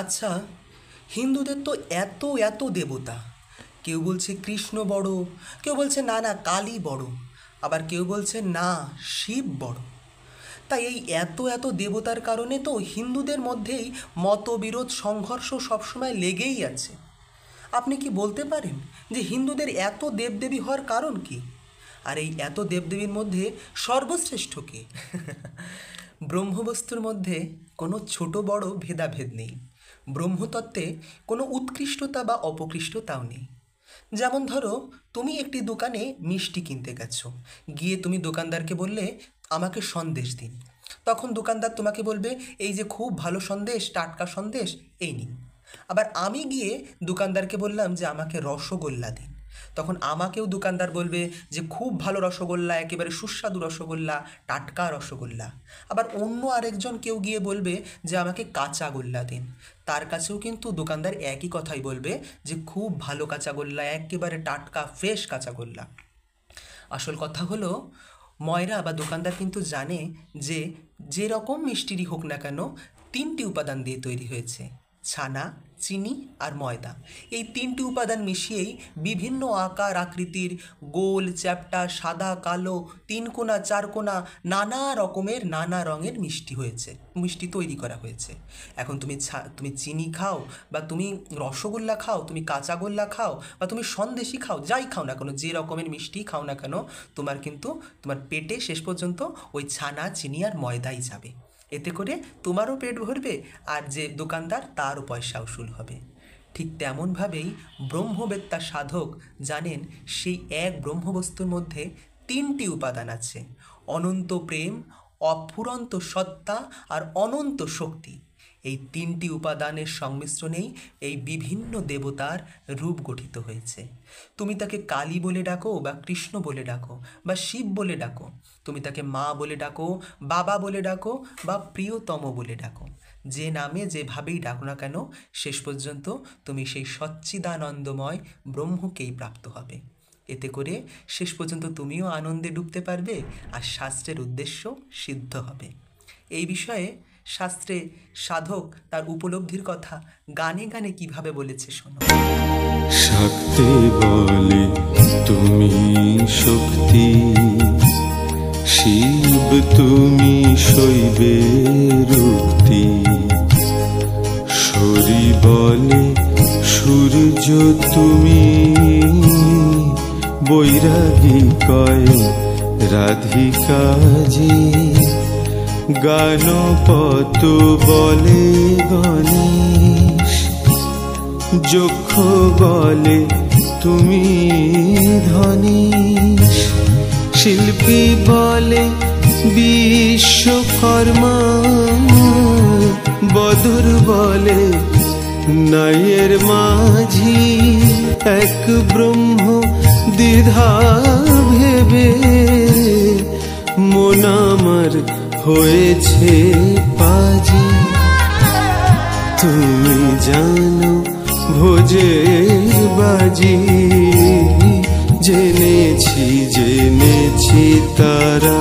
আচ্ছা, হিন্দুদের তো এত এত দেবতা। কেউ বলছে কৃষ্ণ বড়, কেউ বলছে না না কালী বড়, আবার কেউ বলছে না শিব বড়। তাই এই এত এত দেবতার কারণে তো হিন্দুদের মধ্যেই মতবিরোধ সংঘর্ষ সবসময় লেগেই আছে। আপনি কি বলতে পারেন যে হিন্দুদের এত দেবদেবী হওয়ার কারণ কি? আর এই এত দেবদেবীর মধ্যে সর্বশ্রেষ্ঠ কে? ব্রহ্মবস্তুর মধ্যে কোনো ছোট বড় ভেদাভেদ নেই। ব্রহ্মতত্ত্বে কোনো উৎকৃষ্টতা বা অপকৃষ্টতাও নেই। যেমন ধরো, তুমি একটি দোকানে মিষ্টি কিনতে গেছো, গিয়ে তুমি দোকানদারকে বললে আমাকে সন্দেশ দিন। তখন দোকানদার তোমাকে বলবে এই যে খুব ভালো সন্দেশ, টাটকা সন্দেশ, এই নিন। আবার আমি গিয়ে দোকানদারকে বললাম যে আমাকে রসগোল্লা দিন। তখন আমাকেও দোকানদার বলবে যে খুব ভালো রসগোল্লা, একেবারে সুস্বাদু রসগোল্লা, টাটকা রসগোল্লা। আবার অন্য আরেকজন কেউ গিয়ে বলবে যে আমাকে কাঁচা গোল্লা দিন। তার কাছেও কিন্তু দোকানদার একই কথাই বলবে যে খুব ভালো কাঁচা গোল্লা, একেবারে টাটকা ফ্রেশ কাঁচা গোল্লা। আসল কথা হলো, ময়রা বা দোকানদার কিন্তু জানে যে যেরকম মিষ্টিরই হোক না কেন, তিনটি উপাদান দিয়ে তৈরি হয়েছে: ছানা, চিনি আর ময়দা। এই তিনটি উপাদান মিশিয়েই বিভিন্ন আকার আকৃতির গোল, চ্যাপ্টা, সাদা, কালো, তিনকোনা, চারকোনা, নানা রকমের নানা রঙের মিষ্টি তৈরি করা হয়েছে। এখন তুমি চিনি খাও, বা তুমি রসগোল্লা খাও, তুমি কাঁচাগোল্লা খাও, বা তুমি সন্দেশই খাও, যাই খাও না কেন, যে রকমের মিষ্টি খাও না কেন, তোমার পেটে শেষ পর্যন্ত ওই ছানা, চিনি আর ময়দাই যাবে। এতে করে তোমারও পেট ভরবে, আর যে দোকানদার তারও পয়সা উসুল হবে। ঠিক তেমনভাবেই ব্রহ্মবেত্তা সাধক জানেন সেই এক ব্রহ্মবস্তুর মধ্যে তিনটি উপাদান আছে: অনন্ত প্রেম, অফুরন্ত সত্তা আর অনন্ত শক্তি। এই তিনটি উপাদানের সংমিশ্রণেই এই বিভিন্ন দেবতার রূপ গঠিত হয়েছে। তুমি তাকে কালী বলে ডাকো, বা কৃষ্ণ বলে ডাকো, বা শিব বলে ডাকো। তুমি তাকে মা বলে ডাকো, বাবা বলে ডাকো, বা প্রিয়তম বলে ডাকো। যে নামে যেভাবেই ডাকো না কেন, শেষ পর্যন্ত তুমি সেই সচ্চিদানন্দময় ব্রহ্মকেই প্রাপ্ত হবে। এতে করে শেষ পর্যন্ত তুমিও আনন্দে ডুবতে পারবে, আর শাস্ত্রের উদ্দেশ্য সিদ্ধ হবে। এই বিষয়ে শাস্ত্রে সাধক তার উপলব্ধির কথা গানে গানে কিভাবে বলেছে শোনো। শক্তি বলে তুমি শক্তি, শিব তুমি শৈবের উক্তি। শরী বলে সূর্য তুমি, বৈরাগী কয় রাধিকাজি। গানপত বলে গণেশ, যক্ষ বলে তুমি ধনেশ। শিল্পী বলে বিশ্বকর্মা, বদর বলে নয়ের মাঝি। এক ব্রহ্ম দ্বিধা ভেবে মন আমার হয়েছে পাজি। তুমি জানো ভোজের বাজি, জেনেছি তারা।